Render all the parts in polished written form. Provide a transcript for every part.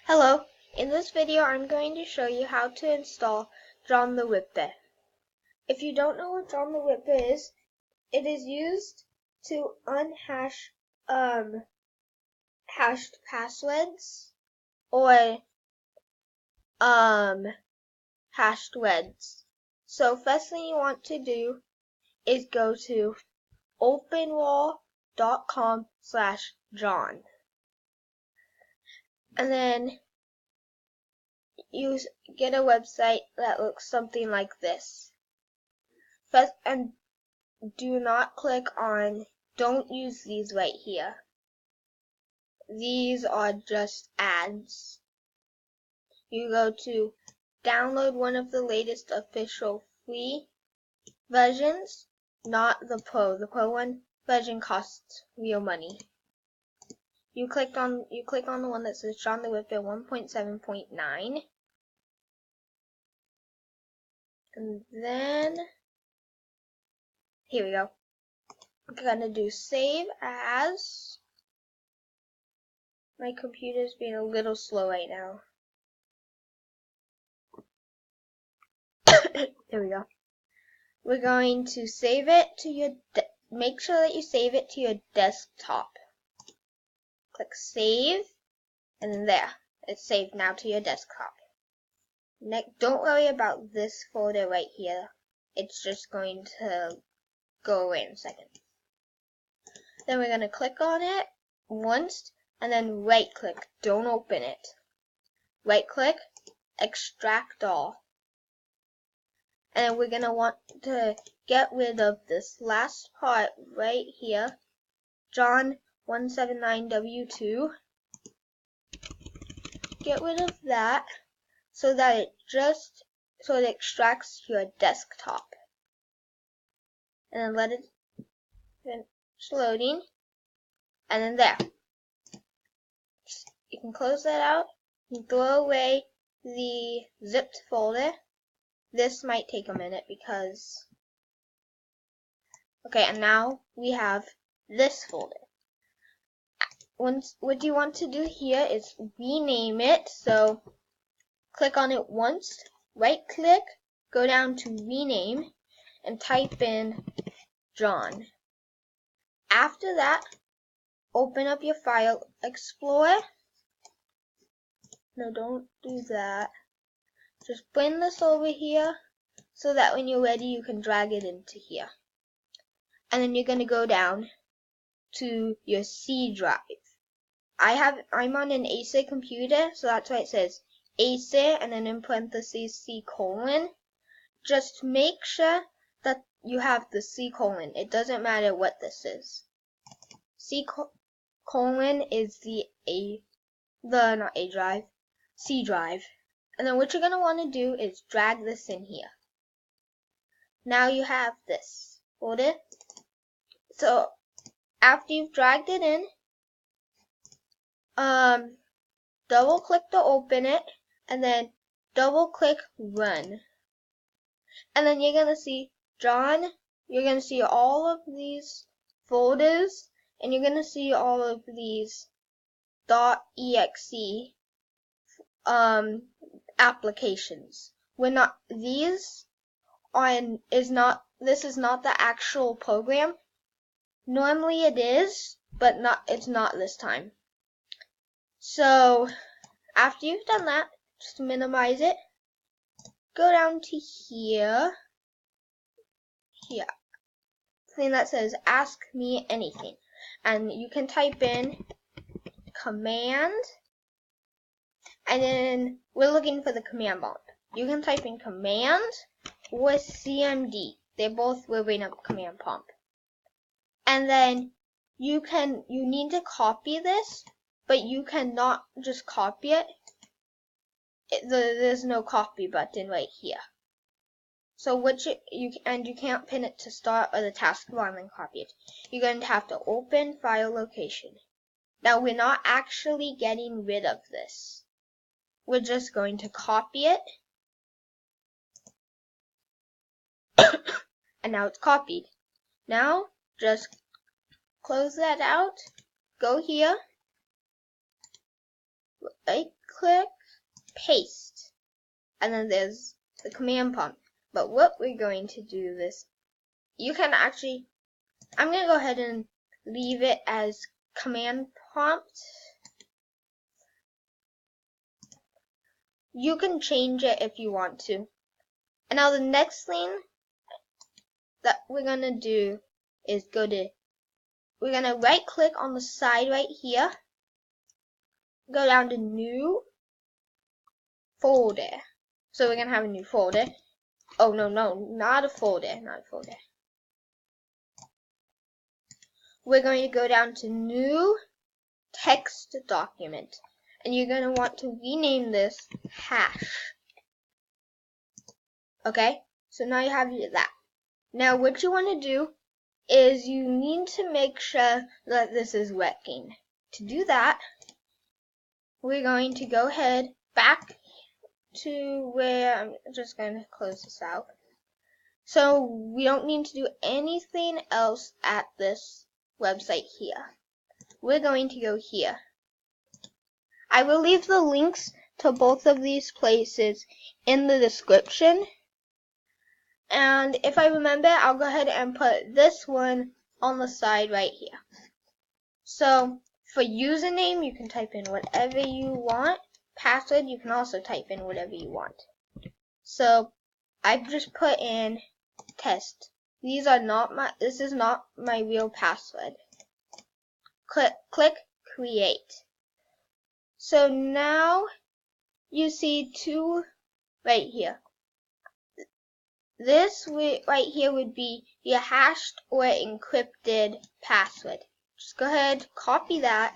Hello, in this video I'm going to show you how to install John the Whipper. If you don't know what John the Whipper is, it is used to unhash hashed passwords or hashed words. So first thing you want to do is go to openwall.com/John. And then you get a website that looks something like this. First, and do not click on, don't use these right here. These are just ads. You go to download one of the latest official free versions, not the Pro. The Pro version costs real money. You click on the one that says John the Whipper 1.7.9. And then here we go. I'm gonna do save as. My computer's being a little slow right now. There we go. We're going to save it to your, make sure that you save it to your desktop. Click save, and then there. It's saved now to your desktop. Next, don't worry about this folder right here. It's just going to go away in a second. Then we're going to click on it once, and then right click. Don't open it. Right click, extract all. And we're going to want to get rid of this last part right here, John 179W2. Get rid of that so that it extracts to your desktop. And then let it finish loading. And then there. You can close that out. You can throw away the zipped folder. This might take a minute because, okay, and now we have this folder. What you want to do here is rename it. So click on it once, right click, go down to rename, and type in John. After that, open up your file explorer. No, don't do that. Just bring this over here so that when you're ready you can drag it into here. And then you're going to go down to your C drive. I'm on an Acer computer, so that's why it says Acer and then in parentheses C:. Just make sure that you have the C:. It doesn't matter what this is. C:, is C drive. And then what you're going to want to do is drag this in here. Now you have this folder. So after you've dragged it in, double click to open it, and then double click run. And then you're going to see John, you're going to see all of these folders, and you're going to see all of these .exe applications. This is not the actual program. Normally it is, but it's not this time. So after you've done that, just minimize it. Go down to here. Thing that says ask me anything. And you can type in command, and then we're looking for the command prompt. You can type in command or CMD. They both will bring up command prompt. And then you need to copy this, but you cannot just copy it. There's no copy button right here. So you can't pin it to start or the taskbar and then copy it. You're going to have to open file location. Now we're not actually getting rid of this. We're just going to copy it. And now it's copied. Now just close that out. Go here. Right click, paste, and then there's the command prompt. But what we're going to do this, you can actually, I'm going to go ahead and leave it as command prompt. You can change it if you want to. And now the next thing that we're going to do is we're going to right click on the side right here, go down to new folder. So we're going to have a new folder. Oh, no, not a folder. We're going to go down to new text document. And you're going to want to rename this hash. Okay? So now you have that. Now what you want to do is you need to make sure that this is working. To do that, we're going to go ahead back to where I'm just going to close this out. So we don't need to do anything else at this website here. We're going to go here. I will leave the links to both of these places in the description. And if I remember, I'll go ahead and put this one on the side right here. So for username, you can type in whatever you want. Password, you can also type in whatever you want. So I've just put in test. This is not my real password. Click create. So now you see two right here. This right here would be your hashed or encrypted password. Just go ahead, copy that.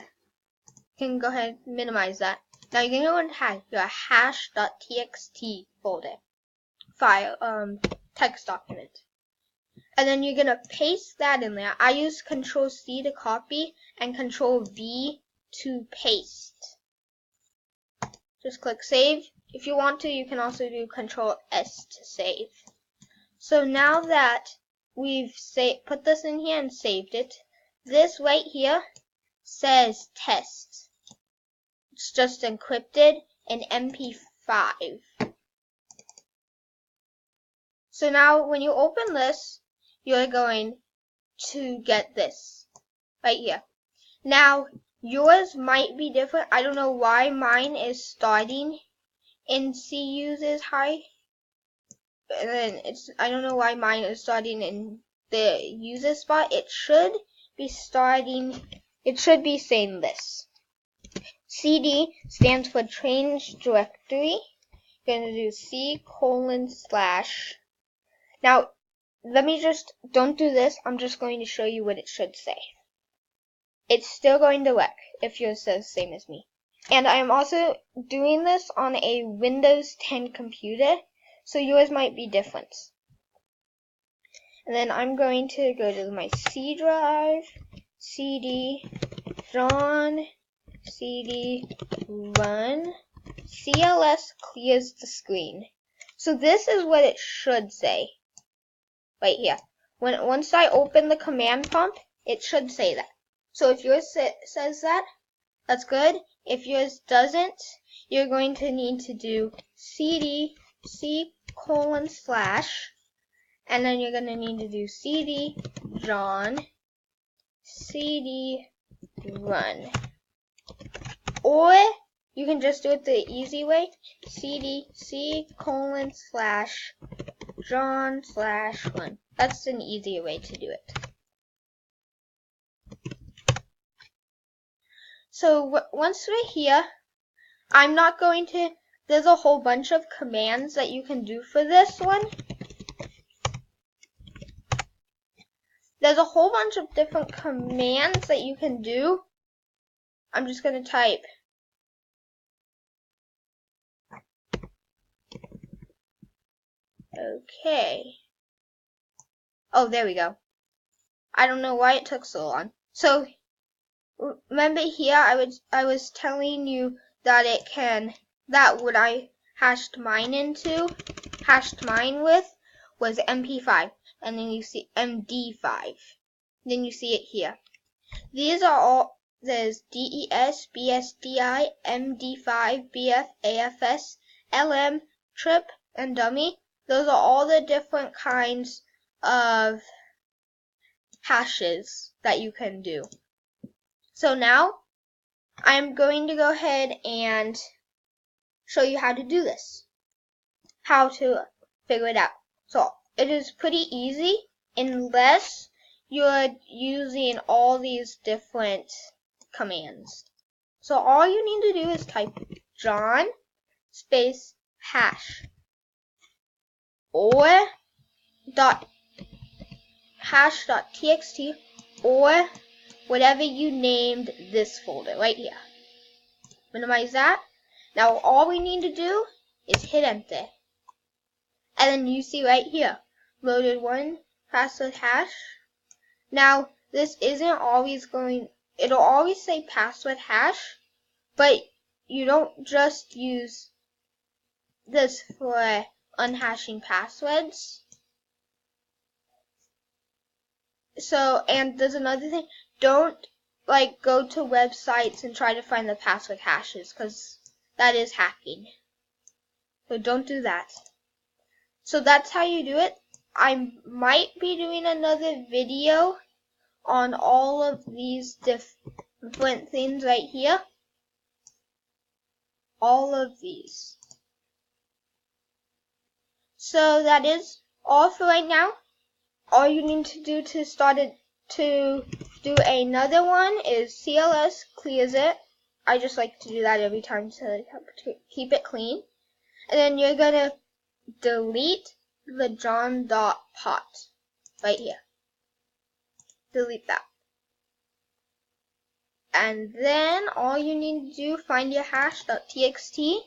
You can go ahead and minimize that. Now you're going to want to have your hash.txt folder, file, text document. And then you're going to paste that in there. I use Control-C to copy and Control-V to paste. Just click save. If you want to, you can also do Control-S to save. So now that we've put this in here and saved it, this right here says test. It's just encrypted in MP5. So now when you open this, you're going to get this right here. Now yours might be different. I don't know why mine is starting in C users high. And then I don't know why mine is starting in the user spot. It should be saying this. CD stands for change directory. You're going to do C:/. Now, don't do this. I'm just going to show you what it should say. It's still going to work if yours says the same as me. And I'm also doing this on a Windows 10 computer, so yours might be different. And then I'm going to go to my C drive, CD, John, CD, run, CLS clears the screen. So this is what it should say right here. Once I open the command prompt, it should say that. So if yours says that, that's good. If yours doesn't, you're going to need to do CD C:/, and then you're going to need to do CD John, CD run. Or you can just do it the easy way, CD C:/John/run. That's an easier way to do it. So once we're here, there's a whole bunch of commands that you can do for this one. There's a whole bunch of different commands that you can do. I'm just going to type okay. Oh, there we go. I don't know why it took so long. So remember here I was telling you that what I hashed mine with was MP5, and then you see MD5. Then you see it here. These are all there's DES, BSDI, MD5, BF, AFS, LM, trip, and dummy. Those are all the different kinds of hashes that you can do. So now I'm going to go ahead and show you how to do this, how to figure it out. So it is pretty easy unless you're using all these different commands. So all you need to do is type John space hash or hash.txt or whatever you named this folder right here. Minimize that. Now all we need to do is hit enter. And then you see right here, loaded one password hash. Now this isn't always it'll always say password hash, but you don't just use this for unhashing passwords. So, and there's another thing, don't go to websites and try to find the password hashes, because that is hacking. So don't do that. So that's how you do it. I might be doing another video on all of these different things right here. All of these. So that is all for right now. All you need to do to start it to do another one is CLS clears it. I just like to do that every time to keep it clean. And then you're gonna delete the john.pot right here. Delete that. And then all you need to do, find your hash.txt,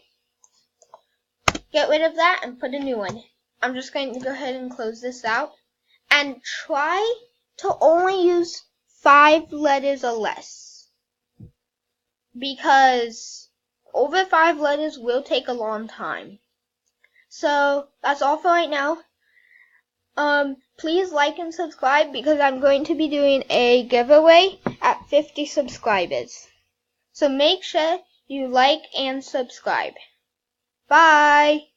get rid of that and put a new one. I'm just going to go ahead and close this out. And try to only use 5 letters or less, because over 5 letters will take a long time. So that's all for right now. Please like and subscribe, because I'm going to be doing a giveaway at 50 subscribers. So make sure you like and subscribe. Bye!